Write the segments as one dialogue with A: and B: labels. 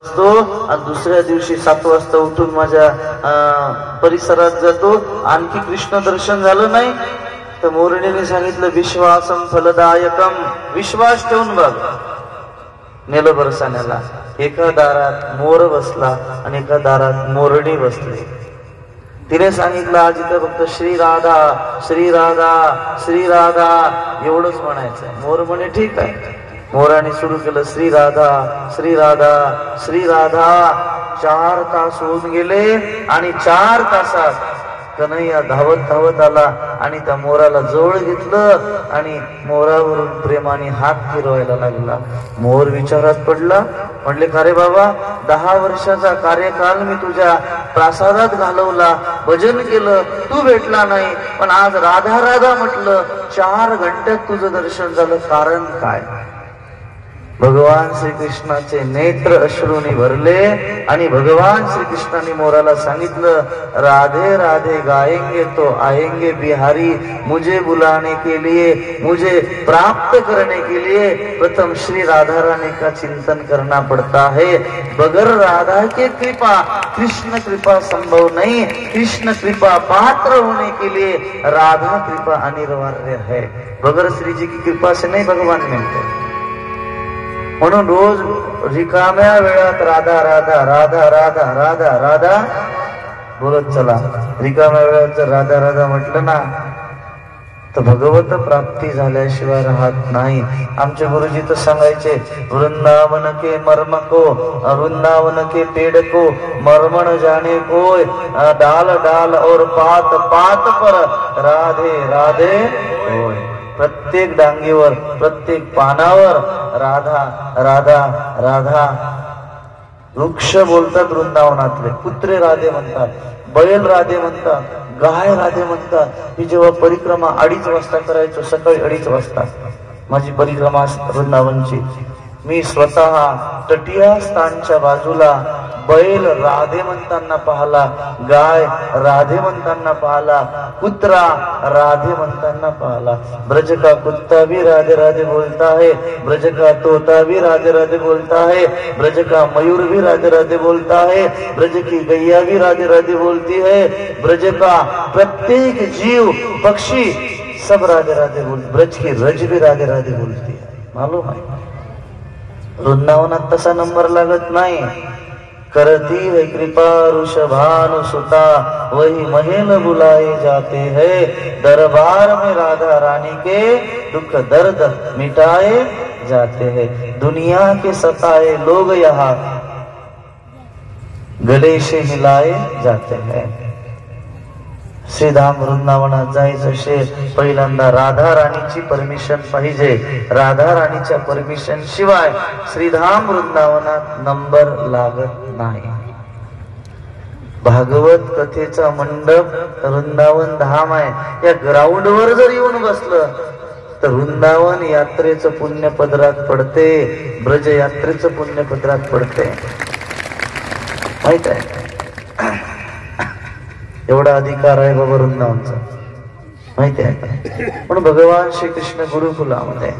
A: असतो आणि दुसऱ्या दिवशी 7 वाजता उठून माझ्या परिसरात जातो, आणखी कृष्ण दर्शन झालं नाही तर मोरणीने सांगितलं विश्वासम फलदायकम, विश्वास ठेवून बघ. नेलं बरसाण्याला. एका दारात मोर बसला आणि एका दारात मोरणी बसली. तिने सांगितलं आज इथं फक्त श्री राधा श्री राधा श्री राधा एवढंच म्हणायचं. मोर म्हणे ठीक आहे. मोराने सुरू केलं श्री राधा श्री राधा श्री राधा. 4 तास होऊन गेले आणि 4 तासात कन्हैया धावत धावत आला आणि त्या मोराला जवळ घेतलं आणि मोरावरून प्रेमाने हात फिरवायला लागला. मोर विचारात पडला. म्हणले का रे बाबा, 10 वर्षाचा कार्यकाल मी तुझ्या प्रासादात घालवला, भजन केलं, तू भेटला नाही, पण आज राधा राधा म्हटलं, 4 घंट्यात तुझं दर्शन झालं, कारण काय? भगवान श्रीकृष्णाचे नेत्र अश्रूंनी भरले आणि भगवान श्रीकृष्णाने मोराला सांगितलं राधे राधे गाएंगे तो आएंगे बिहारी, मुझे बुलाने के लिए, मुझे प्राप्त करने के लिए प्रथम श्री राधा रानी का चिंतन करना पड़ता है. बगैर राधा के कृपा कृष्ण कृपा संभव नहीं. कृष्ण कृपा पात्र होने के लिए राधा कृपा अनिवार्य है. बगैर श्री जी की कृपा से नहीं भगवान मिलते. म्हणून रोज रिकाम्या वेळात राधा राधा राधा राधा राधा राधा बोलत चला. रिकाम्या वेळात जर राधा राधा म्हटलं ना तर भगवत प्राप्ती झाल्याशिवाय राहत नाही. आमचे गुरुजी तर सांगायचे वृंदावन के मर्म को, वृंदावन के पेड़ को मर्मण जाने कोय, डाल डाल और पात पात पर राधे राधे होय. प्रत्येक डांगीवर प्रत्येक पानावर राधा राधा राधा. वृक्ष बोलतात वृंदावनातले, कुत्रे राधे म्हणतात, बैल राधे म्हणतात, गाय राधे म्हणतात. ही जेव्हा परिक्रमा 2:30 वाजता करायचो, सकाळी 2:30 वाजता माझी परिक्रमा वृंदावनची, मी स्वतः तटिया स्थानच्या बाजूला बैल राधे म्हणताना पाहला, गाय राधे म्हणताना पाहला, कुत्रा राधे म्हणताना पाहला. ब्रज का कुत्ता भी राधे राधे बोलता है, ब्रज का तोता भी राधे राधे बोलता है, ब्रज का मयूर भी राधे राधे बोलता है, ब्रज की गैया भी राधे राधे बोलती है, ब्रज का प्रत्येक जीव पक्षी सब राधे राधे बोलते, ब्रज की रज भी राधे राधे बोलती है. मालूम है वृंदावनात तसा नंबर लागत नाही. करती है कृपा ऋषभानु सुता, वही महल बुलाए जाते हैं, दरबार में राधा रानी के दुख दर्द मिटाए जाते हैं. दुनिया के सताए लोग यहाँ गले से मिलाए जाते हैं. श्रीधाम वृंदावनात जायचं असेल पहिल्यांदा राधा राणीची परमिशन पाहिजे. राधा राणीच्या परमिशन शिवाय श्रीधाम वृंदावनात नंबर लागत नाही. भागवत कथेचा मंडप वृंदावन धाम आहे. या ग्राउंडवर जर येऊन बसलं तर वृंदावन यात्रेचं पुण्य पदरात पडते, ब्रज यात्रेचं पुण्य पदरात पडते. माहित आहे एवढा अधिकार आहे बाबा वृंदावनचा, माहिती आहे. पण भगवान श्रीकृष्ण गुरुकुलामध्ये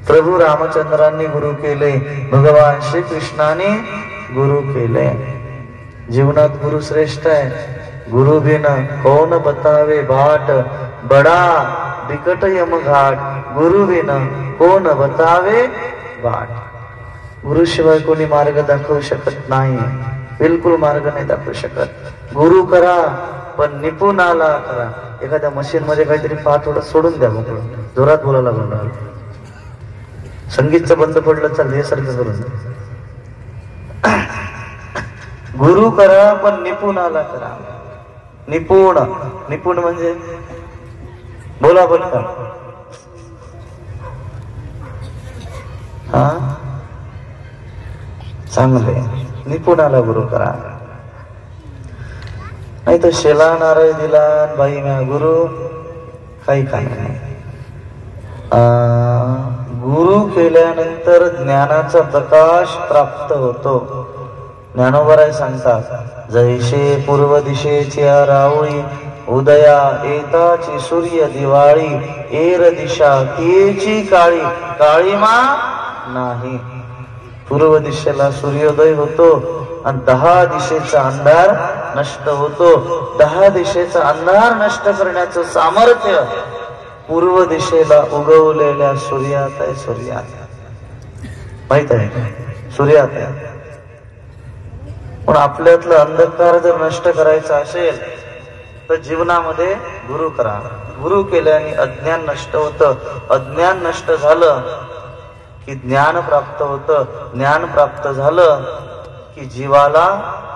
A: प्रभू रामचंद्रांनी गुरु केले, भगवान श्रीकृष्णाने गुरु केले. जीवनात गुरु श्रेष्ठ आहे. गुरु बिन कौन बतावे बाट, बडा बिकट यम घाट, गुरु बिन कोण बतावे बाट. गुरु शिवाय कोणी मार्ग दाखवू शकत नाही, बिलकुल मार्ग नाही दाखवू शकत. गुरु करा पण निपुणाला करा. एखाद्या मशीन मध्ये काहीतरी पाठ थोडं सोडून द्या, मग जोरात बोलायला लागणार. संगीतचं बंद पडलं चाललं हे सारखं करून. गुरु करा पण निपुणाला करा. निपुण निपुण म्हणजे बोला बोलता. हा चांगले निपुणाला गुरु करा. नाही तर शेला नारळ दिला बाई म्या गुरु काही काही नाही. गुरु केल्यानंतर ज्ञानाचा प्रकाश प्राप्त होतो. ज्ञानोबराय सांगतात जैसे पूर्व दिशेची रावळी, उदया येताची सूर्य दिवाळी, एर दिशा तिची काळी, काळीमा नाही. पूर्व दिशेला सूर्योदय होतो आणि 10 दिशेचा अंधार नष्ट होतो. 10 दिशेचा अंधार नष्ट करण्याचं सामर्थ्य पूर्व दिशेला उगवलेल्या सूर्यात आहे. सूर्यात माहित आहे, सूर्यात आहे. पण आपल्यातलं अंधकार जर नष्ट करायचा असेल तर जीवनामध्ये गुरु करा. गुरु केल्याने अज्ञान नष्ट होतं. अज्ञान नष्ट झालं की ज्ञान प्राप्त होतं. ज्ञान प्राप्त झालं की जीवाला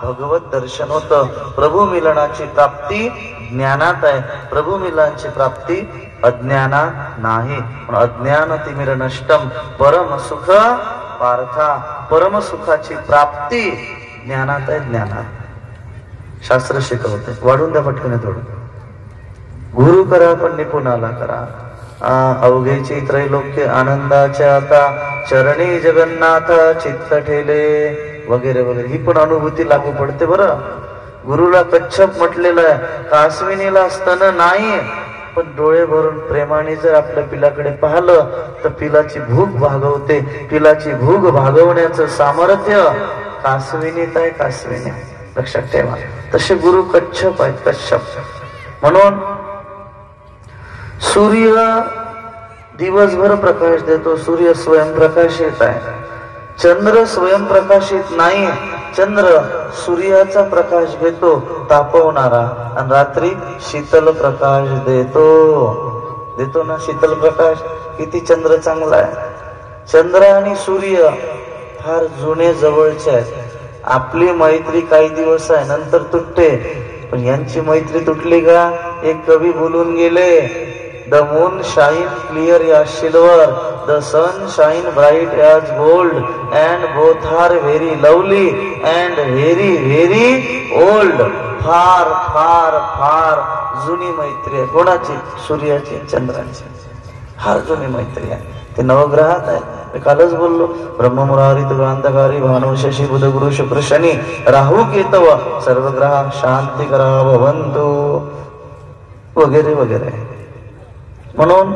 A: भगवत दर्शन होतं. प्रभू मिलनाची प्राप्ती ज्ञानात आहे. प्रभू मिलनाची प्राप्ती अज्ञानात नाही. पण अज्ञान तिमिर नष्टम परम सुख पार्था. परम सुखाची प्राप्ती ज्ञानात आहे. ज्ञानात शास्त्र शिकवते. वाढून द्या पटकन थोडं. गुरु करा पण निपुणाला करा. अवघेची त्रैलोक्य आनंदाच्या आता चरणी जगन्नाथ चित्त ठेले वगैरे वगैरे. ही पण अनुभूती लागू पडते बरं. गुरुला कच्छप म्हटलेलं आहे. कासविनीला स्तन नाही, पण डोळे भरून प्रेमाने जर आपल्या पिलाकडे पाहिलं तर पिलाची भूक भागवते. पिलाची भूक भागवण्याचं सामर्थ्य कासविनीत आहे. कासविनी लक्षात ठेवा. तसे गुरु कच्छप आहेत. कच्छप. म्हणून सूर्य दिवसभर प्रकाश देतो. सूर्य स्वयंप्रकाशित आहे. चंद्र स्वयंप्रकाशित नाही. चंद्र सूर्याचा प्रकाश घेतो तापवणारा आणि रात्री शीतल प्रकाश देतो ना. शीतल प्रकाश. किती चंद्र चांगला आहे. चंद्र आणि सूर्य फार जुने जवळचे आहेत. आपली मैत्री काही दिवस आहे नंतर तुटते, पण यांची मैत्री तुटली का? एक कवी बोलून गेले, the moon shine clear as silver, the sun shine bright as gold, and both are very lovely and very very old. फार फार फार जुनी मैत्री आहे. कोणाची? सूर्याची चंद्राची. फार जुनी मैत्री आहे. ते नवग्रहात आहे. मी कालच बोललो, ब्रह्म मुरारी ग्रांतकारी भानु शशी बुध गुरु शुक्र शनी राहू केतव सर्व ग्रह शांती करा भवंतु वगैरे वगैरे. म्हणून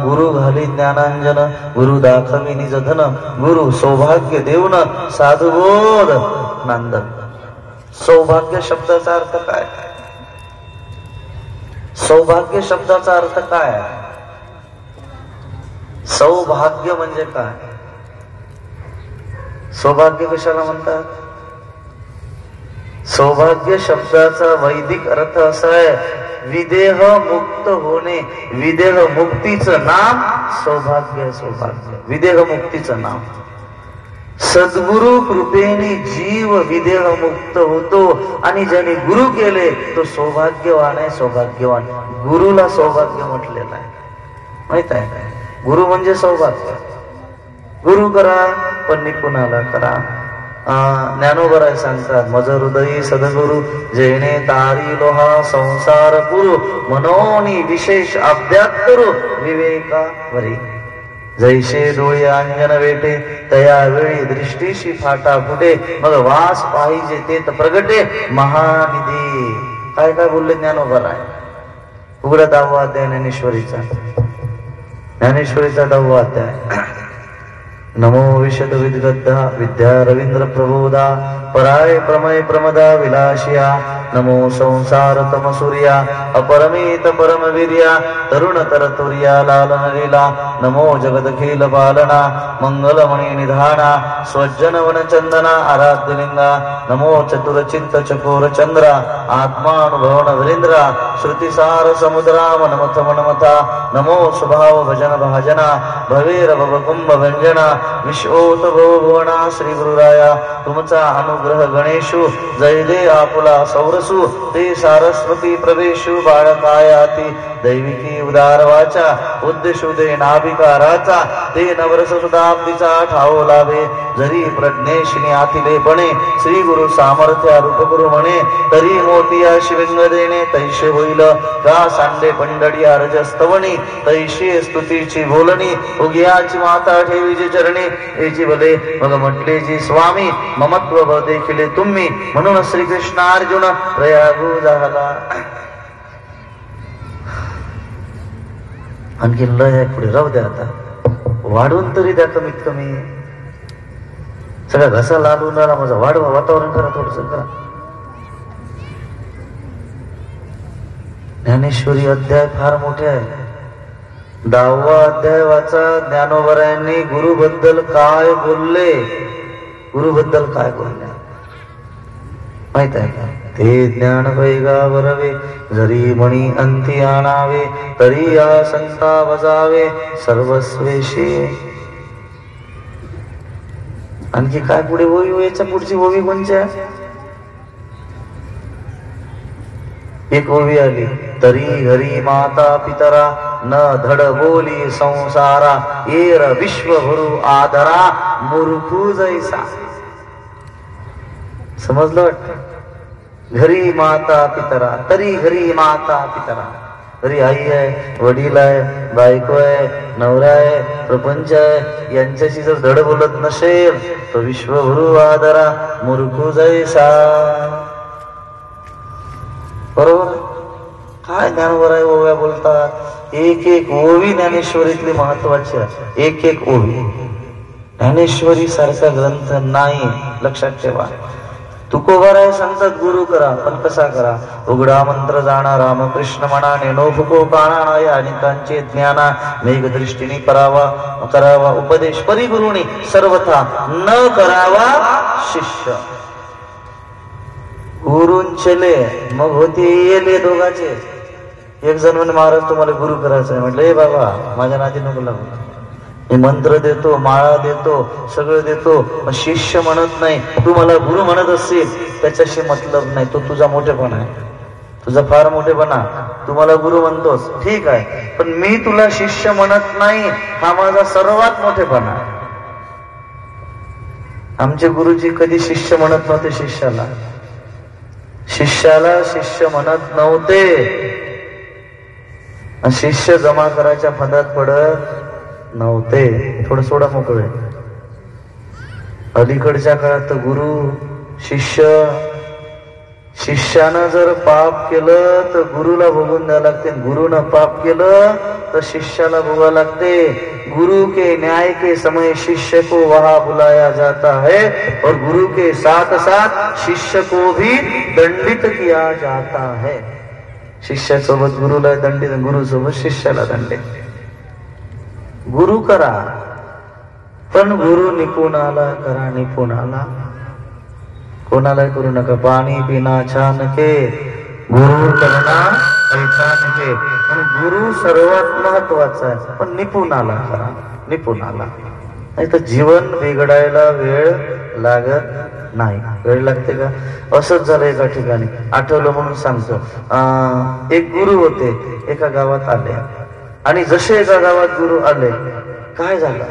A: गुरु घाली ज्ञानांजन, गुरु दाखवी निज धन, गुरु सौभाग्य देऊन साधुबोध नंदन. सौभाग्य शब्दाचा अर्थ काय? सौभाग्य शब्दाचा अर्थ काय? सौभाग्य म्हणजे काय? सौभाग्य कशाला म्हणतात? सौभाग्य शब्दाचा वैदिक अर्थ असा आहे, विदेह मुक्त होणे. विदेह मुक्तीचं नाम सौभाग्य. सौभाग्य विदेह मुक्तीचं नाम. सद्गुरु कृपेने जीव विदेह मुक्त होतो आणि ज्याने गुरु केले तो सौभाग्यवान आहे. सौभाग्यवान. गुरुला सौभाग्य म्हटलेलं आहे. माहित आहे? गुरु म्हणजे सौभाग्य. गुरु करा पण निपुणाला करा. ज्ञानोबराय सांगतात, मज हृदयी सद्गुरु जेणे तारी लोहा संसार पुरु, मनोनी विशेष अभ्यास करू विवेकावरी. जैसे डोळे अंजन वेटे तया वेळी दृष्टीशी फाटा फुटे, मग वास पाहिजे ते प्रगटे महानिधी. काय काय बोलले ज्ञानोबराय? उघडा 10वा अध्याय ज्ञानेश्वरीचा. ज्ञानेश्वरीचा 10वा अध्याय. नमो विशद विद्गद्धा विद्या रवींद्र प्रबोधा, पराय प्रमय प्रमदा विलासिया. नमो संसार तम सूर्या, अपरमित परमवीर्या, तरुण तरतुर्या लालन लीला. नमो जगदखिल पालना, मंगलमणि निधाना, स्वज्जन वन चंदना आराध्यलिंगा. नमो चतुरचित्त चकोर चंद्रा, आत्मानुभवन वृंद्रा, श्रुतिसार समुद्रा मनमथ मनमथा. नमो स्वभाव भजन भाजना, भवेर भवकुंभ व्यंजना. विश्वोत भुवना श्री गुरुराया, तुमचा अनुग्रह गणेशु. जय दे आपुला सौरसु, ते सारस्वती प्रवेशु. बाळकायाती दैविकी उदार वाचा, उद्देशु दे नाभिकाराचा. ते नवरस सुदाब्दीचा ठाव लाभे, जरी प्रज्ञेशिनी आथिले बणे. श्री गुरु सामर्थ्या रूप गुरु म्हणे, तरी मोतिया शिविंग देणे. तैशे होईल का सांडे पंडडिया रजस्तवणी, तैशे स्तुतीची बोलणी. उगियाची माता ठेवीची चरणी, याची भले मग म्हटले जी स्वामी. ममत्व देखील तुम्ही, म्हणून श्रीकृष्ण अर्जुन प्रयागू झाला. आणखी लय आहे पुढे, राहू द्या आता. वाढून तरी द्या कमीत कमी. सगळा घसा लाल होऊन राहिला माझा, वाढवा वातावरण करा थोडस करा. ज्ञानेश्वरी अध्याय फार मोठे आहे. 10वा अध्याय वाचा. ज्ञानोबरायांनी गुरुबद्दल काय बोलले, गुरुबद्दल काय बोलले माहित आहे का? ते ज्ञान पैगा वरवे, जरी मणी अंती आणावे, तरी या संता बजावे सर्वस्वेशी. आणखी काय पुढे ओवी, याच्या पुढची ओवी कोणच्या? एक ओवी आली. तरी हरी माता पितरा, न धड बोली संसारा, येर विश्वभरू आदरा, मूर्खू जैसा. समजलं वाटत? घरी माता पितरा, तरी घरी माता पितरा. घरी आई आहे, वडील आहे, बायको आहे, नवरा आहे, प्रपंच आहे, यांच्याशी जर धड बोलत नसेल तर विश्वभरू आदरा, मूर्खू जैसा. बरोबर? काय ज्ञानोबराय ओव्या बोलतात. एक एक ओवी ज्ञानेश्वरीतली महत्वाची आहे. एक एक ओवी. ज्ञानेश्वरी सारखा ग्रंथ नाही, लक्षात ठेवा. तुकोबाराय सांगतात गुरु करा, पण कसा करा? उघडा मंत्र जाणा, रामकृष्ण म्हणा, नेनो फुको काणा, या अनेकांचे ज्ञाना, मेघ दृष्टीने करावा उपदेश, परिगुरुनी सर्वथा न करावा शिष्य. गुरुन चले मग होते येले दोघाचे. एक जण म्हणे महाराज तुम्हाला गुरु करायचं आहे. म्हटलं ए बाबा माझ्या नादी नको लागू, मी मंत्र देतो, माळा देतो, सगळं देतो, पण शिष्य म्हणत नाही. तू मला गुरु म्हणत असशील त्याच्याशी मतलब नाही, तो तुझा मोठेपणा आहे, तुझा फार मोठेपणा. तू मला गुरु म्हणतोस ठीक आहे, पण मी तुला शिष्य म्हणत नाही, हा माझा सर्वात मोठेपणा. आमचे गुरुजी कधी शिष्य म्हणत नव्हते शिष्याला, शिष्याला शिष्य म्हणत नव्हते. शिष्य जमा करायच्या फंदात पडत नव्हते. थोडं सोडा मोकळे. अलीकडच्या काळात गुरु शिष्य, शिष्यानं जर पाप केलं तर गुरुला भोगून द्यावं लागते, गुरुनं पाप केलं तर शिष्याला भोगावं लागते. गुरु के न्याय के समय शिष्य को वहां बुलाया जाता है और गुरु के साथ साथ शिष्य को भी दंडित किया जाता है. शिष्यासोबत गुरुला दंडित, गुरु सोबत शिष्याला दंडित. गुरु करा, पण गुरु निपुणाला करा. निपुणाला, कोणाला करू नका. पाणी पिना छान के, गुरु करना ऐकान के. गुरु सर्वात महत्वाचा आहे, पण निपुणाला करा, निपुणाला. नाही तर जीवन बिघडायला वेळ लागत नाही. वेळ लागते का? असंच झालं एका ठिकाणी, आठवलं म्हणून सांगतो. एक गुरु होते, एका गावात आले, आणि जसे एका गावात गुरु आले, काय झालं?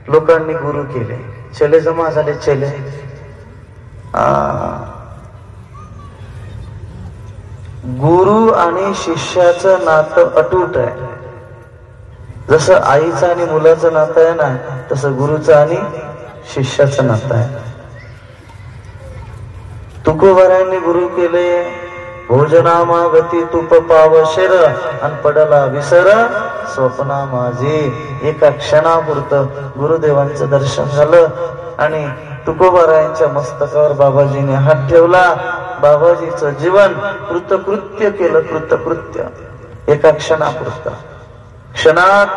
A: लोकांनी गुरु केले, चेले जमा झाले. चेले गुरु आणि शिष्याचं नातं अटूट आहे. जसं आईचं आणि मुलाचं नातं आहे ना, तसं गुरुचं आणि शिष्याचं नातं आहे. तुकोबारायांनी गुरु केले. भोजनामा गती तुप पावशेर, आणि पडला विसर स्वप्ना माझे. एका क्षणापुरतं गुरुदेवांचं दर्शन झालं आणि तुकोबारायांच्या मस्तकावर बाबाजीने हात ठेवला. बाबाजीचं जीवन कृतकृत्य केलं, कृतकृत्य. एका क्षणापुरतं, क्षणात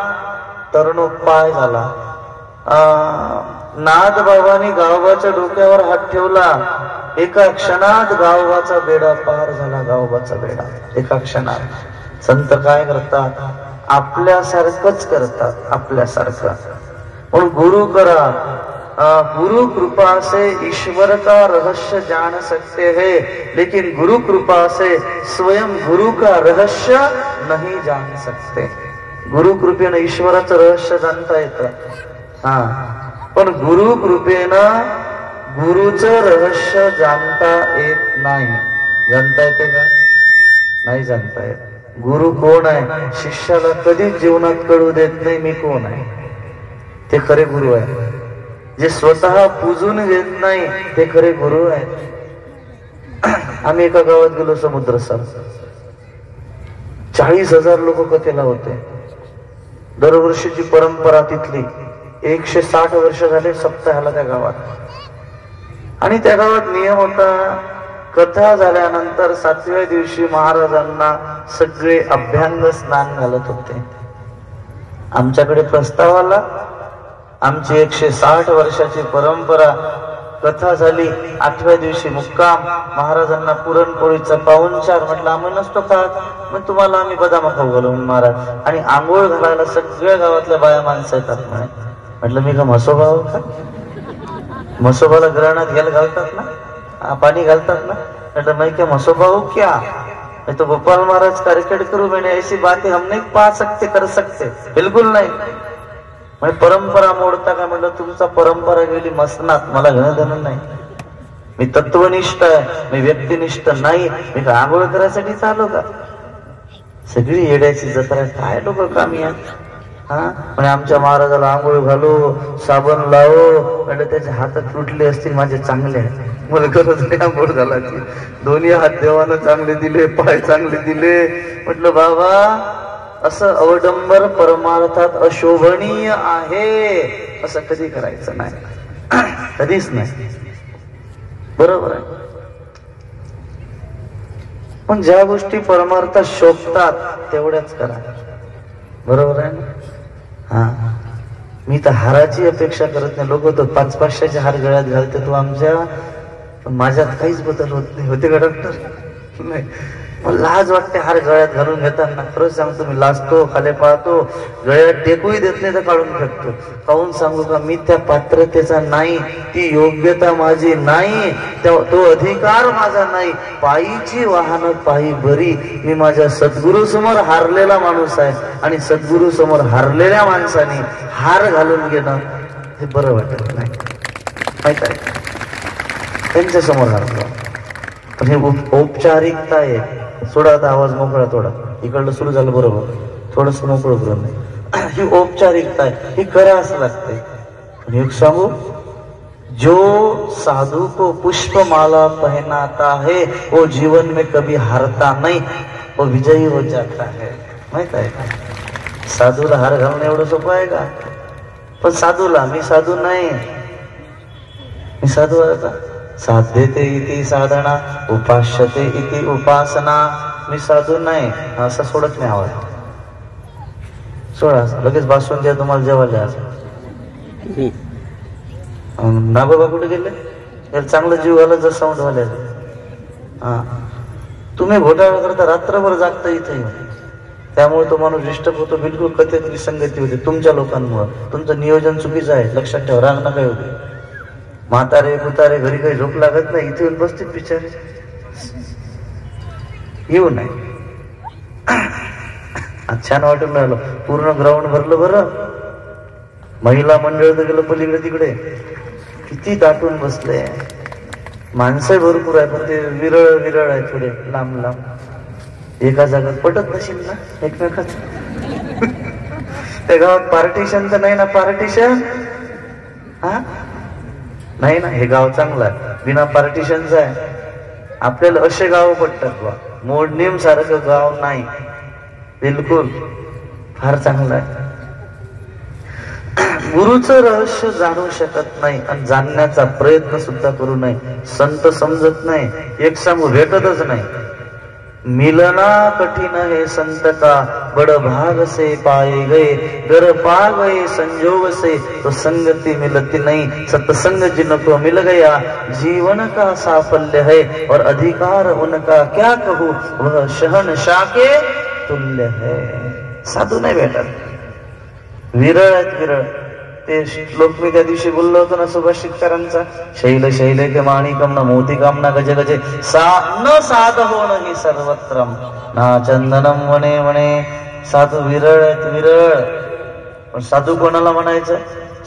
A: तरुणोपाय झाला. नाथ बाबांनी गावबाच्या डोक्यावर हात ठेवला. एका क्षणात गावबाचा बेडा पार झाला. गावबाचा बेडा एका क्षणात. संत काय करतात? आपल्यासारखंच करतात, आपल्यासारखं. म्हणून गुरु करा. गुरु कृपा से ईश्वर का रहस्य जान सकते हैं, लेकिन गुरु कृपा से स्वयं गुरु का रहस्य नहीं जान सकते. गुरु कृपेनं ईश्वराचं रहस्य जाणता येतं, पण गुरु कृपेनं गुरुचं रहस्य जाणता येत नाही. जाणता येते का? नाही जाणता येत. गुरु कोण आहे? शिष्याला कधीच जीवनात कळू देत नाही मी कोण आहे. ते खरे गुरु आहे. जे स्वतः पूजून घेत नाही ते खरे गुरु आहे. आम्ही एका गावात गेलो, समुद्र सर, 40,000 लोक कथेला होते. दरवर्षीची परंपरा तिथली. 160 वर्ष झाले सप्ताहाला त्या गावात. आणि त्या गावात नियम होता, कथा झाल्यानंतर 7व्या दिवशी महाराजांना सगळे अभ्यंग स्नान घालत होते. आमच्याकडे प्रस्ताव आला, आमची 160 वर्षाची परंपरा, कथा झाली, 8व्या दिवशी मुक्काम, महाराजांना पुरणपोळीचा पाहुणचार. म्हटलं आम्ही नसतो खात, मग तुम्हाला आम्ही बदाम खाऊ घालून महाराज. आणि आंघोळ घालायला सगळ्या गावातल्या बाया माणसं येतात म्हणे. म्हटलं मी का म्हसोबा हो का? म्हसोबाला ग्रहणात घ्यायला घालतात ना, पाणी घालतात ना. म्हटलं मैं क्या म्हसोबा हो क्या? मैं तो गोपाल महाराज का रिकॉर्ड करू, मैंने ऐसी बातें हम नहीं पा सकते, कर सकते, बिलकुल नाही. म्हणजे परंपरा मोडता का? म्हटलं तुमचा परंपरा गेली मसनात, मला घेणं देणं नाही. मी तत्वनिष्ठ आहे, मी व्यक्तिनिष्ठ नाही. मी आंघोळ करायसाठी चालू का? सगळी येड्याची जत्रा, काय लोक कामी आहेत. हा म्हणजे आमच्या महाराजाला आंघोळ घालो, साबण लावो. म्हणजे त्याचे हात तुटले असतील माझे चांगले आहेत, मला गरज नाही आंघोळ घालायची. दोन्ही हात देवानं चांगले दिले, पाय चांगले दिले. म्हटलं बाबा असं अवडंबर परमार्थात अशोभनीय आहे असं कधी करायचं नाही, कधीच नाही. बरोबर आहे. पण ज्या गोष्टी परमार्थात शोभतात तेवढ्याच करा. बरोबर आहे ना? हा, मी तर हाराची अपेक्षा करत नाही. लोक तो 500-500चे हार गळ्यात घालते, तो आमच्या, पण माझ्यात काहीच बदल होत नाही. होते का डॉक्टर? नाही. मला लाज वाटते हार गळ्यात घालून घेताना. खरंच सांगतो, मी लाजतो, खाली पाहतो, गळ्यात टेकूही देत नाही तर काढून फेकतो. काहून सांगू का? मी त्या पात्रतेचा नाही, ती योग्यता माझी नाही, तो अधिकार माझा नाही. पायीची वाहन पायी बरी. मी माझ्या सद्गुरु समोर हारलेला माणूस आहे, आणि सद्गुरु समोर हारलेल्या माणसाने हार घालून घेणं हे बरं वाटत नाही, माहित आहे? त्यांच्या समोर हारतो. पण हे औपचारिकता आहे. सोडा आता आवाज मोकळा, थोडा इकडलं सुरू झालं, बरोबर, थोडस मोकळं करून नाही. ही औपचारिकता आहे, ही करा असं लागते. पण एक सांगू, जो साधू को पुष्पमाला पहनाता है वो जीवन में कभी हारता नहीं, वो विजयी हो जाता है. माहित आहे का? साधूला हार घालणं एवढं सोपं आहे का? पण साधूला, मी साधू नाही, मी साधू आहे का? साध्यते इति साधना, उपास्यते इति उपासना. मी साधू नाही, असं सोडत नाही आवाज. सोडा, लगेच भाषण द्या तुम्हाला जेवायला. नागोबा कुठे गेले? याला चांगलं जीव घाला जर साऊंड झाले. हा, तुम्ही घोटाळा करता, रात्रभर जागता इथे, त्यामुळे तो माणूस डिस्टर्ब होतो. बिलकुल कथेत विसंगती होते तुमच्या लोकांमुळे. तुमचं नियोजन चुकीचं आहे, लक्षात ठेवा. राग नका होते. म्हातारे कुतारे घरी काही झोप लागत नाही, इथे येऊन बसतील बिचारे. येऊ नाही. छान वाटून राहिलं, पूर्ण ग्राउंड भरलं. बरं, महिला मंडळ तर गेलं पलीकडे तिकडे, किती दाटून बसले. माणसं भरपूर आहे, पण ते विरळ विरळ आहे, थोडे लांब लांब. एका जागात पटत नशील ना एकमेकाच. त्या गावात पार्टिशन तर नाही ना? पार्टिशन हा नाही ना. हे गाव चांगलं आहे, बिना पार्टिशनचं आहे. आपल्याला असे गाव पडतात बा, मोडणीम सारखं गाव नाही, बिलकुल फार चांगलं आहे. गुरुचं रहस्य जाणू शकत नाही आणि जाणण्याचा प्रयत्न सुद्धा करू नये. संत समजत नाही, एक सांगू, भेटतच नाही. मिलना कठिन है संत का, बड़ भाग से पाए गए, गर पा गए संजोग से तो संगति मिलती नहीं. सत्संग जिनको मिल गया जीवन का साफल्य है, और अधिकार उनका क्या कहूँ, वह शहनशाह के तुल्य है. साधू नाही भेटत, विरळ आहेत, विरळ. ते श्लोक मी त्या दिवशी बोललो होतो ना सुभाषितकरांचा, शैल शैल के माणिकम न मोती काम ना गजे गजे न साध हो नाही सर्वत्रम ना चंदनम वने वने. साधू विरळ आहेत, विरळ. पण साधू कोणाला म्हणायचं?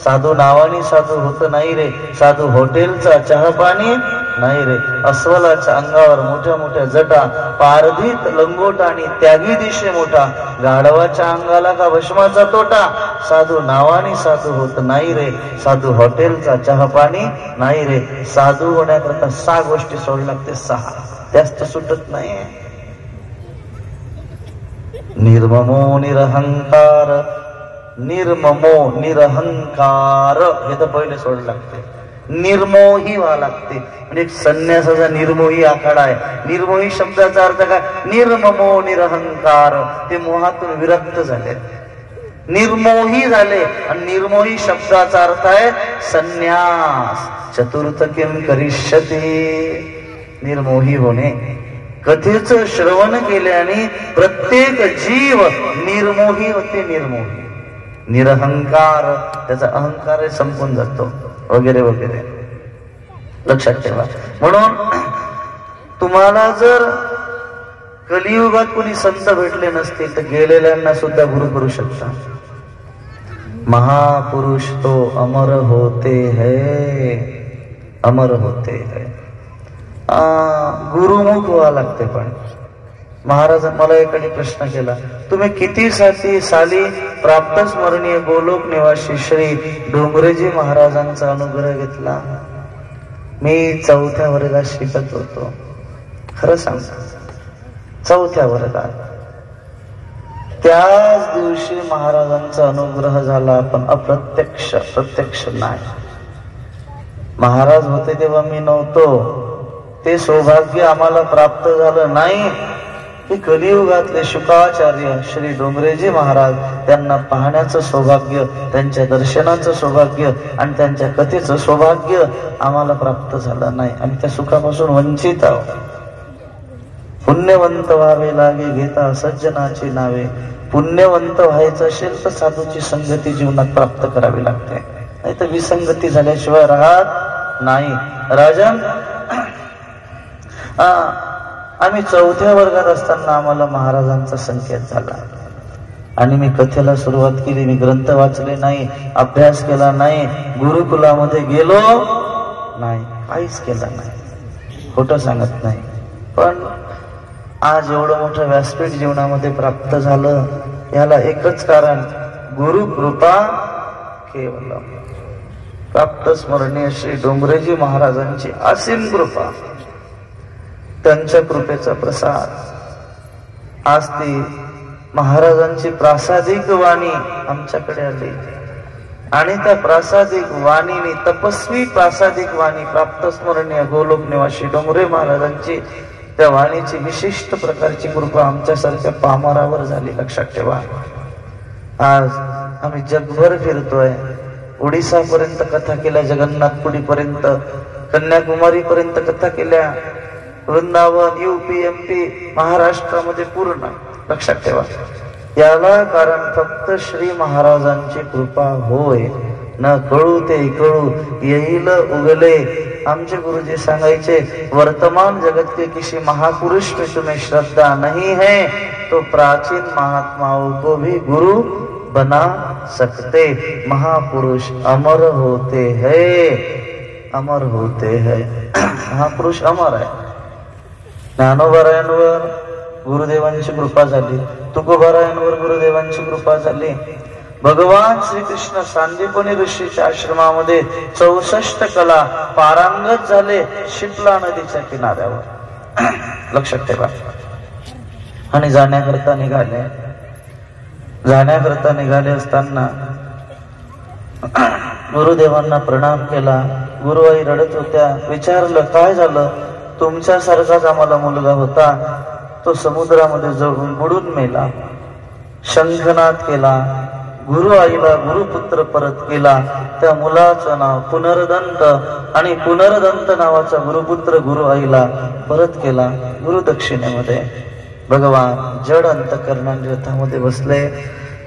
A: साधू नावानी साधू होत नाही रे. साधू हॉटेलचा चहा पाणी नाही रे. अस्वलाच्या अंगावर मोठ्या मोठ्या जटा, पारधीत लंगोटा आणि त्यागी दिशे मोठा, गाढवाच्या अंगाला का भस्माचा तोटा. साधू नावानी साधू होत नाही रे. साधू हॉटेलचा चहा पाणी नाही रे. साधू होण्याकरता 6 गोष्टी सोड लागते, 6, जास्त सुटत नाही. निर्ममो निरहंकार, निर्ममो निरहंकार, हे तर पहिले सोड लागते. निर्मोही व्हावं लागते. म्हणजे एक संन्यासाचा निर्मोही आखाडा आहे. निर्मोही शब्दाचा अर्थ काय? निर्ममो निरहंकार. ते मोहातून विरक्त झाले, निर्मोही झाले. आणि निर्मोही शब्दाचा अर्थ आहे संन्यास. चतुर्थ किम करिष्यति, निर्मोही होणे. कथेचं श्रवण केल्याने प्रत्येक जीव निर्मोही होते. निर्मोही, निरहंकार, त्याचा अहंकार संपून जातो, वगैरे वगैरे. लक्षात ठेवा. म्हणून तुम्हाला जर कलियुगात कोणी संत भेटले नसतील तर गेलेल्यांना सुद्धा गुरु करू शकता. महापुरुष तो अमर होते है, अमर होते है. गुरुमुख व्हावं लागते. पण महाराज मला एकाने प्रश्न केला, तुम्ही किती साली प्राप्त स्मरणीय गोलोक निवासी श्री डोंगरेजी महाराजांचा अनुग्रह घेतला? मी 4थ्या वर्गात शिकत होतो. खरं सांगतो, 4थ्या वर्गात. त्याच दिवशी महाराजांचा अनुग्रह झाला, पण अप्रत्यक्ष, प्रत्यक्ष नाही. महाराज होते तेव्हा मी नव्हतो. ते सौभाग्य आम्हाला प्राप्त झालं नाही. की कलियुगातले शुकाचार्य श्री डोंगरेजी महाराज, त्यांना पाहण्याचं सौभाग्य, त्यांच्या दर्शनाचं सौभाग्य आणि त्यांच्या कथेचं सौभाग्य आम्हाला प्राप्त झालं नाही. आम्ही त्या सुखापासून वंचित आहोत. पुण्यवंत व्हावे लागे घेता सज्जनाची नावे. पुण्यवंत व्हायचं असेल तर साधूची संगती जीवनात प्राप्त करावी लागते, नाही तर विसंगती झाल्याशिवाय राहत नाही. राजन, आम्ही 4थ्या वर्गात असताना आम्हाला महाराजांचा संकेत झाला आणि मी कथेला सुरुवात केली. मी ग्रंथ वाचले नाही, अभ्यास केला नाही, गुरुकुलामध्ये गेलो नाही, काहीच केलं नाही, खोटं सांगत नाही. पण आज एवढं मोठं व्यासपीठ जीवनामध्ये प्राप्त झालं, याला एकच कारण, गुरु कृपा केवलम. प्राप्त स्मरणीय श्री डोंगरेजी महाराजांची असीम कृपा, त्यांच्या कृपेचा प्रसाद. आज ती महाराजांची प्रासादिक वाणी आमच्याकडे आली आणि त्या प्रासादिक वाणीने, तपस्वी प्रासादिक वाणी, प्राप्त स्मरणीय गोलोक निवासी डोंगरे महाराजांची त्या वाणीची विशिष्ट प्रकारची कृपा आमच्यासारख्या पामरावर झाली. लक्षात ठेवा. आज आम्ही जगभर फिरतोय. ओडिसा पर्यंत कथा केल्या, जगन्नाथपुरी पर्यंत, कन्याकुमारी पर्यंत कथा केल्या, वृंदावन, UP, MP, महाराष्ट्रामध्ये पूर्ण. लक्षात ठेवा. याला कारण फक्त श्री महाराजांची कृपा होय. न कळू ते कळू येईल उगले. आमचे गुरुजी सांगायचे, वर्तमान जगत के किसी महापुरुष में तुम्हें श्रद्धा नहीं है तो प्राचीन महात्माओं को भी गुरु बना सकते. महापुरुष अमर होते हैं, अमर होते हैं. महापुरुष अमर आहे. ज्ञानोबरायांवर गुरुदेवांची कृपा झाली, तुकोबरायांवर गुरुदेवांची कृपा झाली. भगवान श्रीकृष्ण सांदीपनी ऋषीच्या आश्रमामध्ये 64 कला पारंगत झाले शिपला नदीच्या किनाऱ्यावर. लक्षात ठेवा. आणि जाण्याकरता निघाले असताना गुरुदेवांना प्रणाम केला. गुरुआई रडत होत्या. विचारलं, काय झालं? तुमच्यासारखाच आम्हाला मुलगा होता, तो समुद्रामध्ये जळून बुडून मेला. शंखनाद केला. गुरु आईला गुरुपुत्र परत केला. त्या मुलाचं नाव पुनर्दंत आणि पुनर्दंत नावाचा गुरुपुत्र गुरु आईला परत केला. गुरुदक्षिणेमध्ये भगवान जड अंतकरणाने रथामध्ये बसले.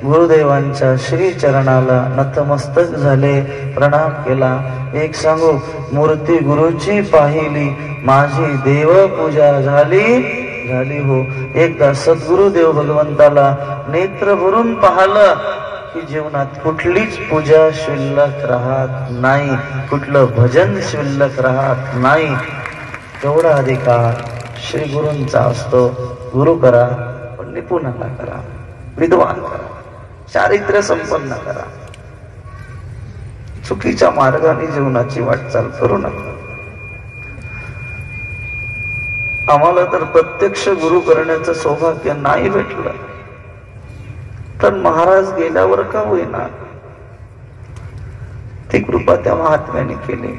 A: गुरुदेवांच्या श्री चरणाला नतमस्तक झाले, प्रणाम केला. एक सांगू, मूर्ती गुरुची पाहिली, माझी देव पूजा झाली हो. एकदा सद्गुरुदेव भगवंताला नेत्र भरून पाहिलं की जीवनात कुठलीच पूजा शिल्लक राहत नाही, कुठलं भजन शिल्लक राहत नाही. तेवढा अधिकार श्री गुरूंचा असतो. गुरु करा, पण निपुणाला करा, विद्वान करा, चारित्र्य संपन्न करा. चुकीच्या मार्गाने जीवनाची वाटचाल करू नका. आम्हाला तर प्रत्यक्ष गुरु करण्याचं सौभाग्य नाही भेटलं, तर महाराज गेल्यावर का होईना ती कृपा त्या महात्म्याने केली.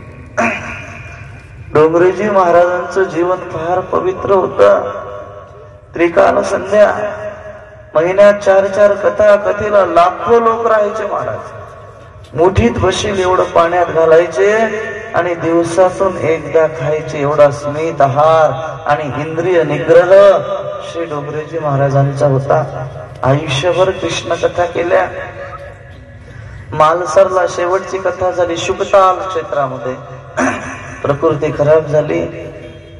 A: डोंगरेजी महाराजांचं जीवन फार पवित्र होतं. त्रिकाल संध्या, महिन्यात 4-4 कथा, कथेला लाखो लोक राहायचे महाराज. मुठीत बशील एवढं पाण्यात घालायचे आणि दिवसातून एकदा खायचे एवढा स्मित आहार आणि इंद्रिय निग्रह श्री डोंगरेजी महाराजांचा होता. आयुष्यभर कृष्ण कथा केल्या. मालसरला शेवटची कथा झाली शुकताल क्षेत्रामध्ये. प्रकृती खराब झाली.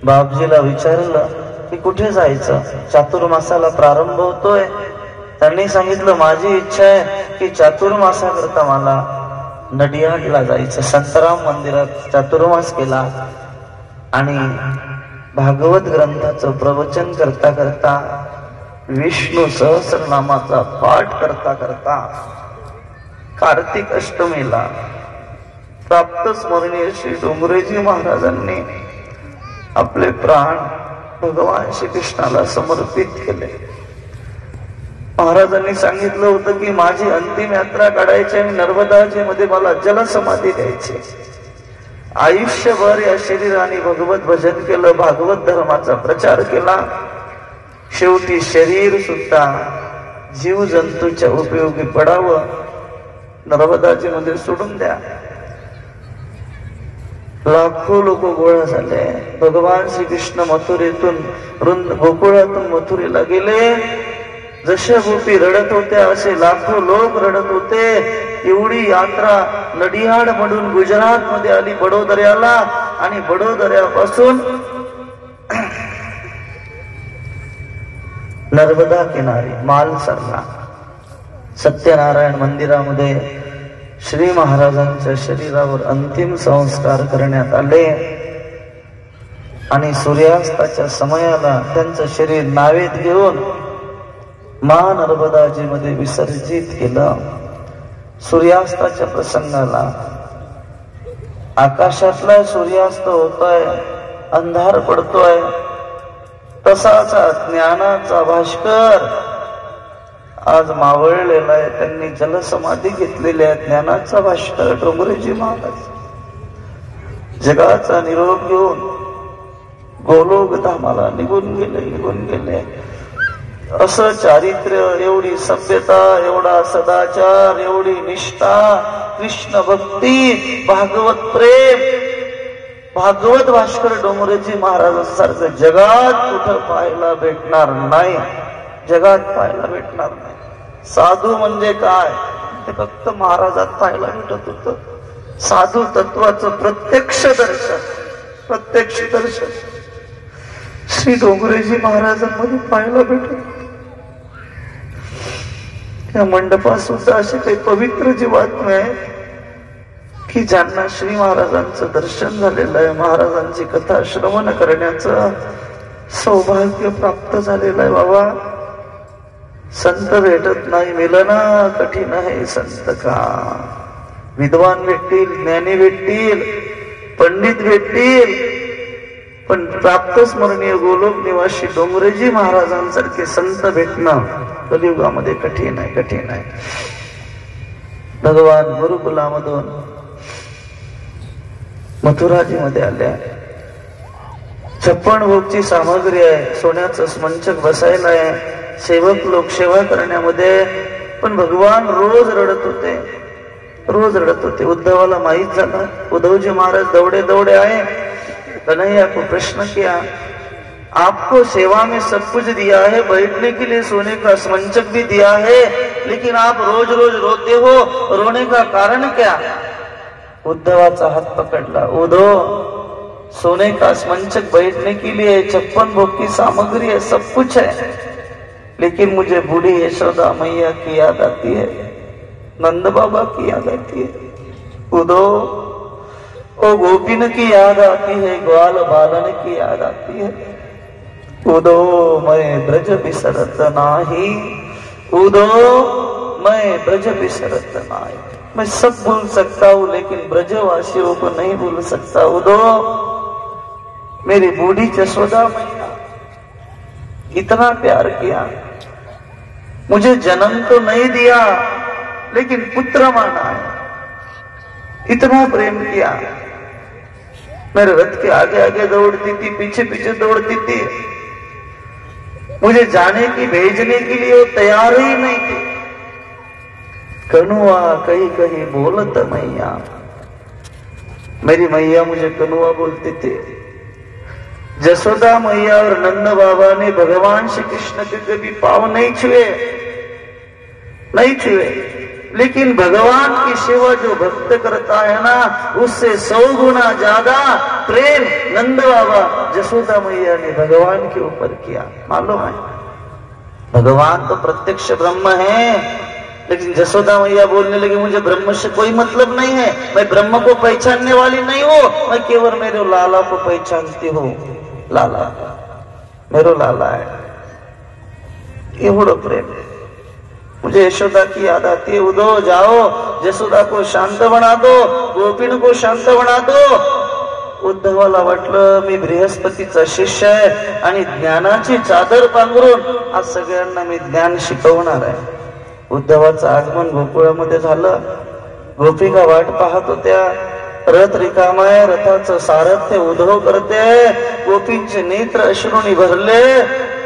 A: बापजीला विचारलं की कुठे जायचं, चातुर्मासाला प्रारंभ होतोय. त्यांनी सांगितलं माझी इच्छा आहे की चातुर्मासाकरता मला नडियाडला जायचं. संतराम मंदिरात चातुर्मास केला आणि भागवत ग्रंथाचं प्रवचन करता करता, विष्णू सहस्रनामाचा पाठ करता करता कार्तिक अष्टमीला प्राप्त स्मरणीय श्री डोंगरेजी महाराजांनी आपले प्राण भगवान श्रीकृष्णाला समर्पित केले. महाराजांनी सांगितलं होतं की माझी अंतिम यात्रा काढायची आणि नर्मदाजी मध्ये मला जलसमाधी द्यायची. आयुष्यभर या शरीराने भगवत भजन केलं, भागवत धर्माचा प्रचार केला. शेवटी शरीर सुद्धा जीव जंतूच्या उपयोगी पडावं, नर्मदाजी मध्ये सोडून द्या. लाखो लोक गोळा झाले. भगवान श्रीकृष्ण मथुरेतून गोकुळातून मथुरेला गेले. जसे गोपी रडत होत्या असे लाखो लोक रडत होते. एवढी यात्रा नडियाड मधून गुजरात मध्ये आली बडोदऱ्याला आणि बडोदऱ्यापासून नर्मदा किनारी मालसरला सत्यनारायण मंदिरामध्ये श्री महाराजांच्या शरीरावर अंतिम संस्कार करण्यात आले आणि सूर्यास्ताच्या समयाला त्यांचं शरीर नावेत घेऊन नर्मदाजी मध्ये विसर्जित केलं. सूर्यास्ताच्या प्रसंगाला आकाशातला सूर्यास्त होतोय, अंधार पडतोय, तसाचा ज्ञानाचा भास्कर आज मावळलेला आहे. त्यांनी जलसमाधी घेतलेली आहे. ज्ञानाचा भास्कर डोंगरेजी महाराज जगाचा निरोप घेऊन गोलोक धामाला निघून गेले. असं चारित्र्य, एवढी सभ्यता, एवढा सदाचार, एवढी निष्ठा, कृष्ण भक्ती, भागवत प्रेम, भागवत भास्कर डोंगरेजी महाराजांसारखं जगात कुठं पाहायला भेटणार नाही. जगात पाहायला भेटणार नाही. साधू म्हणजे काय ते फक्त महाराजात पाहायला भेटत होतं. साधू तत्वाचं प्रत्यक्ष दर्शन श्री डोंगरेजी महाराजांमध्ये पाहायला भेटत. या मंडपात सुद्धा असे काही पवित्र जीवात्मे आहे की ज्यांना श्री महाराजांचं दर्शन झालेलं आहे, महाराजांची कथा श्रवण करण्याचं सौभाग्य प्राप्त झालेलं आहे. बाबा संत भेटत नाही, मिलना कठीण आहे संत का. विद्वान भेटतील, ज्ञानी भेटतील, पंडित भेटतील, पण प्राप्त स्मरणीय गोलोक निवासी डोंगरेजी महाराजांसारखे संत भेटणं कलियुगामध्ये कठीण आहे. भगवान गुरुकुलामधून मथुराजी मध्ये आल्या. 56 भोगची सामग्री आहे, सोन्याचं स्मंचक बसायला आहे, सेवक लोक सेवा करण्यामध्ये. पण भगवान रोज रडत होते. उद्धवाला माहित झालं. उद्धवजी महाराज दौड़े आए. कन्हैया को प्रश्न किया, आपको सेवा में सब कुछ दिया है, बैठने के लिए सोने का स्मंचक भी दिया है, लेकिन आप रोज रोज रोते हो, रोने का कारण क्या. उद्धवाचा हात पकडला. उद्धव, सोने का स्मंचक बैठने के लिए 56 भोग की सामग्री है, सब कुछ है, लेकिन मुझे बूढ़ी यशोदा मैया की याद आती है, नंद बाबा की याद आती है. उद्धव, ओ गोपीन की याद आती है, ग्वाल बालन की याद आती है. उद्धव, मैं ब्रज बिसरत नाही. उद्धव, मैं ब्रज बिसरत नाही. मैं सब भूल सकता हूं, लेकिन ब्रजवासियों को नहीं भूल सकता. उद्धव, मेरी बूढ़ी यशोदा मैया इतना प्यार किया, मुझे जन्म तो नहीं दिया, लेकिन पुत्र माना है, इतना प्रेम किया. मेरे रथ के आगे आगे दौड़ती थी, पीछे पीछे दौड़ती थी। मुझे जाने की भेजने के लिए वो तैयार ही नहीं थी। कनुआ कहीं कहीं बोलत मैया, मेरी मैया मुझे कनुआ बोलती थी। जसोदा मैया और नंद बाबा ने भगवान श्री कृष्ण के कभी पाँव नहीं छुए, नहीं छुए, लेकिन भगवान की सेवा जो भक्त करता है ना, उससे 100 गुना ज्यादा प्रेम नंद बाबा जसोदा मैया ने भगवान के ऊपर किया। मालूम है, भगवान तो प्रत्यक्ष ब्रह्म है, लेकिन जसोदा मैया बोलने लगी मुझे ब्रह्म से कोई मतलब नहीं है, मैं ब्रह्म को पहचानने वाली नहीं हूं, मैं केवल मेरे लाला को पहचानती हूँ। लाला मेरो लाला है, एवढं प्रेम। मुझे यशोदा की याद आती है। उदो जाओ, जसोदा को शांत बना दो, गोपीन को शांत बना दो। उद्धवाला वाटलं मी बृहस्पतीचा शिष्य आहे आणि ज्ञानाची चादर पांघरून आज सगळ्यांना मी ज्ञान शिकवणार आहे। उद्धवाचं आगमन गोकुळामध्ये झालं। गोपिका वाट पाहत होत्या, रथ रिकामा आहे, रथाचं सारथ्य उद्धव करते, गोपींचे नेत्र अश्रूंनी भरले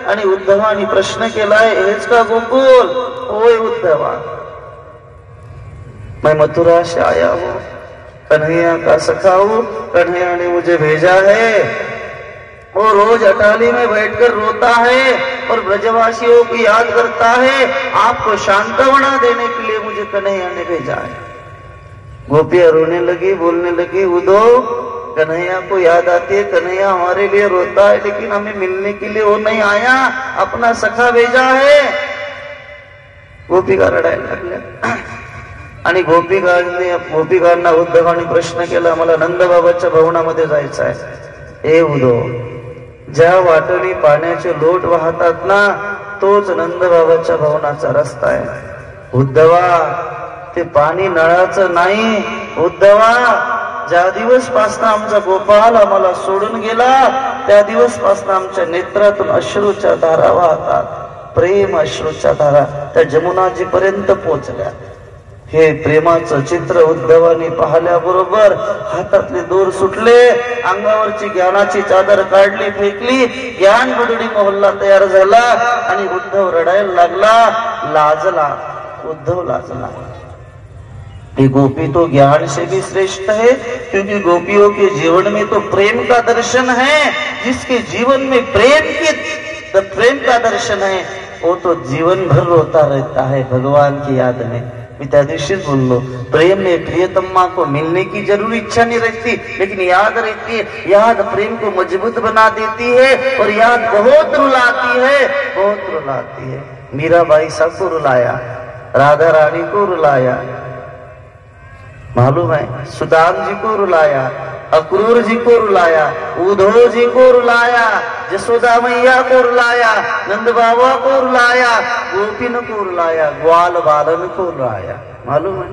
A: आणि उद्धवानी प्रश्न केलाय, हेच का गोकुल? ओए उद्धवा, मैं मथुरा से आया हूँ, कन्हैया का सखा हूँ, कन्हैया ने मुझे भेजा है। वो रोज अटाली में बैठकर रोता है और ब्रजवासियों की याद करता है, आपको शांत बना देने के लिए मुझे कन्हैया ने भेजा है। गोपियां रोने लगी, बोलने लगी, उदो कन्हैया को याद आती है, कन्हैया हमारे लिए रोता है, लेकिन हमें मिलने के लिए वो नहीं आया, अपना सखा भेजा है। गोपिका रडायला लागल्या आणि गोपिकांना उद्धवाने प्रश्न केला, मला नंदबाबाच्या भवनामध्ये जायचं आहे। ए उदो, ज्या वाटेने पाण्याचे लोट वाहतात ना, तोच नंदबाबाच्या भवनाचा रस्ता आहे। उद्धवा, ते पाणी नळाचं नाही। उद्धवा, ज्या दिवसपासून आमचा गोपाल आम्हाला सोडून गेला, त्या दिवसपासून आमच्या नेत्रातून अश्रूच्या धारा वाहतात, प्रेम अश्रूच्या धारा त्या जमुनाजी पर्यंत पोहोचल्या। हे प्रेमाचं चित्र उद्धवाने पाहिल्याबरोबर हातातले दोर सुटले, अंगावरची ज्ञानाची चादर काढली, फेकली, ज्ञान गुडडी मोहल्ला तयार झाला आणि उद्धव रडायला लागला, लाजला। उद्धव लाजला। ये गोपी तो ज्ञान से भी श्रेष्ठ है, क्योंकि गोपियों के जीवन में तो प्रेम का दर्शन है। जिसके जीवन में प्रेम का दर्शन है, वो तो जीवन भर रोता रहता है भगवान की याद में। मैं त्या दिवशीच बोललो, प्रेम में प्रियतम्मा को मिलने की जरूर इच्छा नहीं रहती, लेकिन याद रहती है। याद प्रेम को मजबूत बना देती है और याद बहुत रुलाती है, बहुत रुलाती है। मीराबाई सबको रुलाया, राधा रानी को रुलाया, मालूम है, सुदाम जी को रुलाया, अक्रूर जी को रुलाया, उद्धव जी को रुलाया, जसोदा मैया को रुलाया, नंद बाबा को रुलाया, गोपीन को रुलाया, ग्वाल बालन को रुलाया। मालूम है,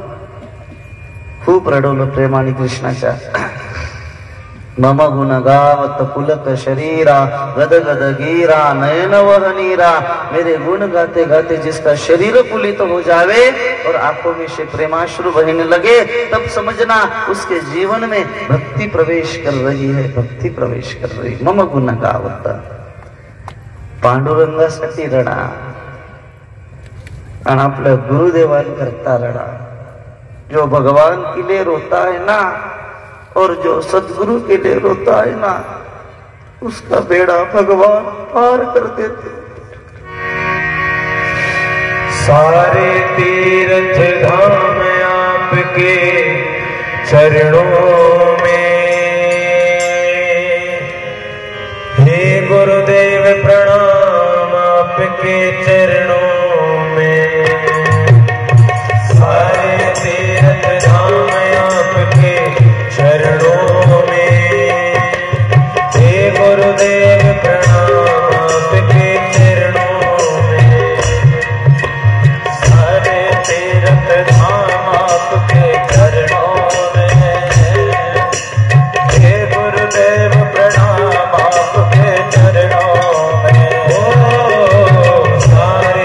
A: खूप रडवलं प्रेमाने कृष्णाच्या। मम गुण गावत पुलक शरीरा, गद गद गीरा नयन वहनीरा। मेरे गुण गाते गाते जिसका शरीर पुलित हो जावे और आंखों में से प्रेमाश्रु बहने लगे, तब समझना उसके जीवन में भक्ति प्रवेश कर रही है, भक्ति प्रवेश कर रही। मम गुण गावत, पांडुरंगासाठी रडा आणि आपल्या गुरुदेवांकरता रडा। जो भगवान के लिए रोता है ना, और जो सदगुरु के लिए रोता है ना, उसका बेड़ा भगवान पार कर देते।
B: सारे तीर्थ धाम आपके चरणों में, हे गुरुदेव प्रणाम आपके चरणों में। सारे तीर्थ धाम आपके चरणों में, हे गुरुदेव प्रणाम आपके चरणों में। सारे तीर्थ धाम आपके चरणों में, हे गुरुदेव प्रणाम आपके चरणों में। ओ सारे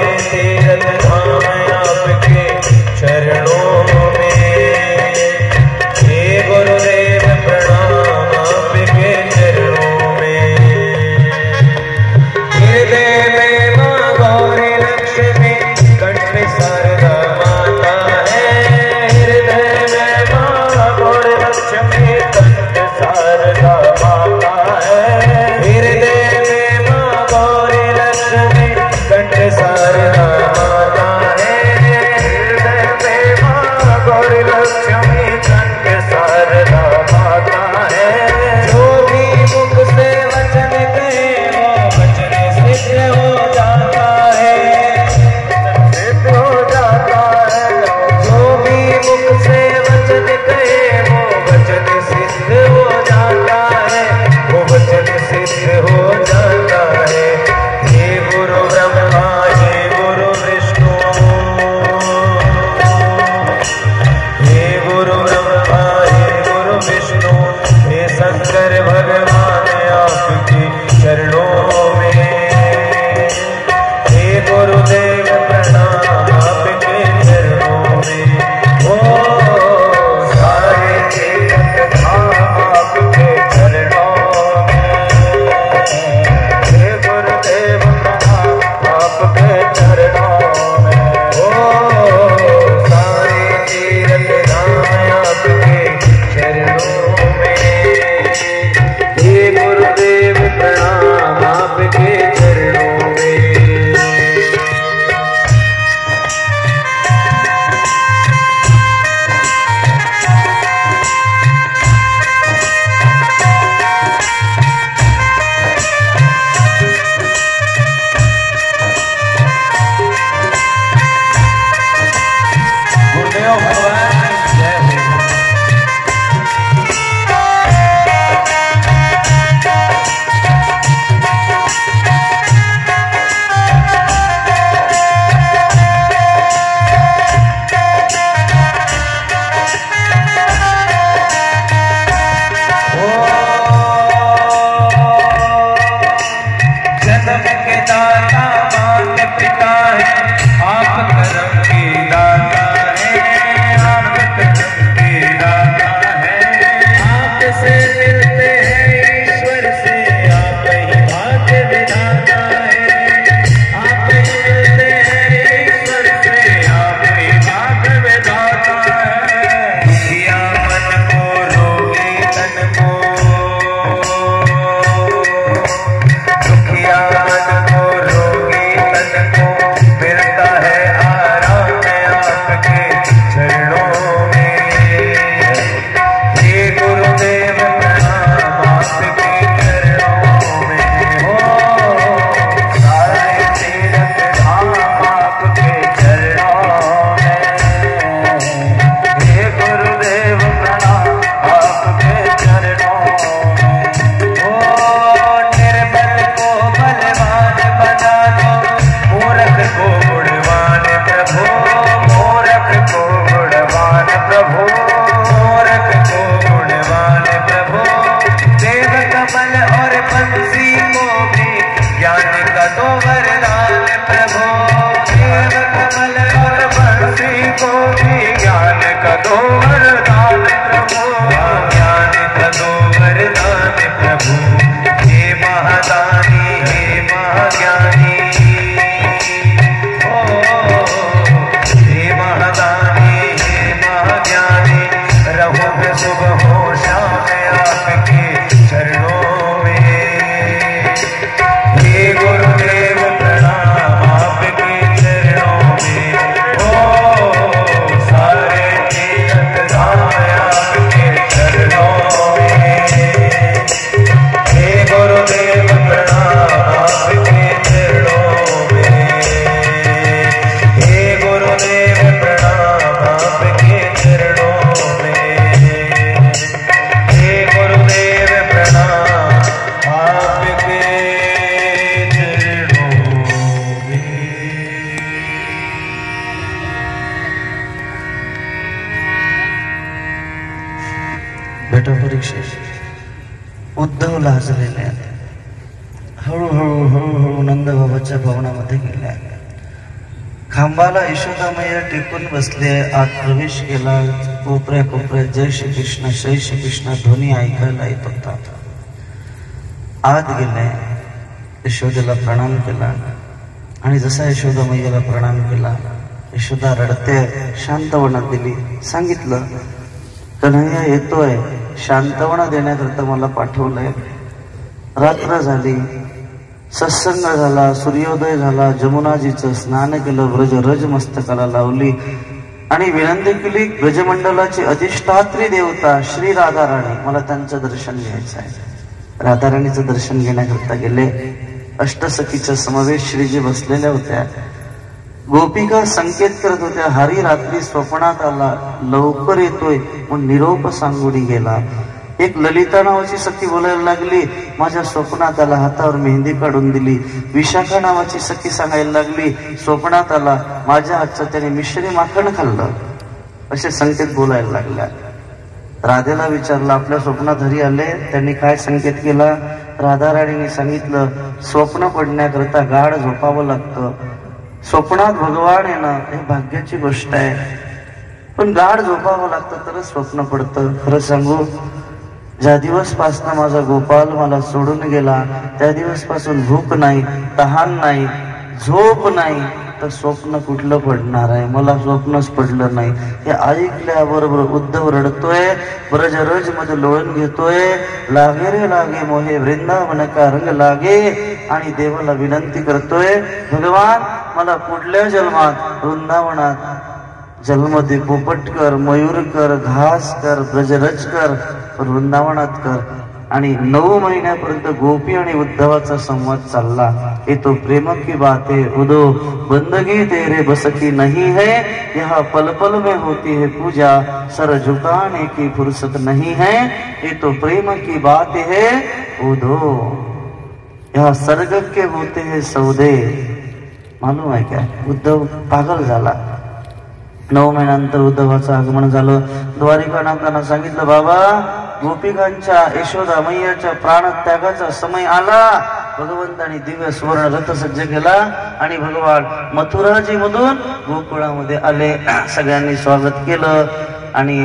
B: बंसी को भी ज्ञान का दो वरदान प्रभु। देव कमल और बंसी को भी ज्ञान का दो वरदान प्रभु। ज्ञान का दो वरदान प्रभु। हे महादानी हे महाज्ञानी, हे महादानी हे महाज्ञानी, रहूं मैं सुबह हो शाम आपके चरणों में। हे गुरुदेव प्रणाम आपके चरणों में। ओ सारे तीर्थ धाम आपके चरणों में। हे गुरुदेव प्रणाम आपके चरणों में। हे गुरुदेव प्रणाम आपके चरणों में। हे गुरुदेव प्रणाम आपके चरणों में।
A: बेटा परीक्षित, उद्धव लाजलेले आहेत. हळूहळू हळूहळू नंदबाबाच्या भवनामध्ये गेल्या. खांबाला यशोदामय्या टेकून बसले. आत प्रवेश केला. कोपऱ्या कोपऱ्यात जय श्री कृष्ण जय श्री कृष्ण ध्वनी ऐकायला येत होता. आत गेले. यशोदेला प्रणाम केला आणि जसा यशोदामय्याला प्रणाम केला, यशोदा रडते. शांतवणा दिली. सांगितलं, कन्हैया येतोय, शांतवणा देण्याकरता मला पाठवलंय. रात्र झाली, सत्संग झाला, सूर्योदय झाला, जमुनाजीचं स्नान केलं, व्रज रज मस्तकाला लावली आणि विनंती केली, ब्रजमंडलाची अधिष्ठात्री देवता श्री राधाराणी, मला त्यांचं दर्शन घ्यायचं आहे. राधाराणीचं दर्शन घेण्याकरता गेले. अष्टसखीच्या समवेत श्रीजी बसलेल्या होत्या. गोपिका संकेत करत होत्या, हरी रात्री स्वप्नात आला, लवकर येतोय मग निरोप सांगुनी गेला. एक ललिता नावाची सखी बोलायला लागली, माझ्या स्वप्नात आला, हातावर मेहंदी काढून दिली. विशाखा नावाची सखी सांगायला लागली, स्वप्नात आला, माझ्या हातचं त्याने मिश्री माखण खाल्लं. असे संकेत बोलायला लागल्या. राधेला विचारलं, आपल्या स्वप्नात हरी आले, त्यांनी काय संकेत केला? राधाराणीने सांगितलं, स्वप्न पडण्याकरता गाढ झोपावं लागतं. स्वप्नात भगवान येणं हे भाग्याची गोष्ट आहे, पण गाढ झोपावं लागतं तरच स्वप्न पडतं. खरं सांगू, ज्या दिवसपासून माझा गोपाल मला सोडून गेला, त्या दिवसपासून भूक नाही, तहान नाही, झोप नाही, तर स्वप्न कुठलं पडणार आहे? मला स्वप्नच पडलं नाही. हे ऐकल्याबरोबर उद्धव रडतोय, ब्रजरज मध्ये लोळण घेतोय. लागे रे लागे मोहे वृंदावन का रंग लागे, आणि देवाला विनंती करतोय, भगवान मला पुढल्या जन्मात वृंदावनात जन्म दे, पोपट कर, मयूर कर, घास कर, ब्रजरज कर, वृंदावनात कर. आणि 9 महिन्यापर्यंत गोपी आणि उद्धवाचा संवाद चालला. ये तो प्रेम की बात है उदो, बंदगी तेरे बस की नहीं है, यहाँ पल पल में होती है पूजा, सर झुकाने की फुर्सत नहीं है. ये तो प्रेम की बात है उदो, यहाँ स्वर्ग के होते हैं सौदे. मालूम आहे क्या? उद्धव पागल झाला. 9 महिन्यानंतर उद्धवाचं आगमन झालं. द्वारिकानाथांना सांगितलं, बाबा गोपिकांच्या यशोदा मैयाच्या प्राणत्यागाचा समय आला. भगवंतांनी दिव्य सुवर्ण रथ सज्ज केला आणि भगवान मथुराजी मधून गोकुळामध्ये आले. सगळ्यांनी स्वागत केलं आणि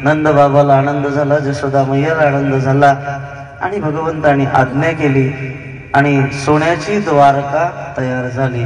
A: नंद बाबाला आनंद झाला, यशोदा मैयाला आनंद झाला आणि भगवंतांनी आज्ञा केली आणि सोन्याची द्वारका तयार झाली.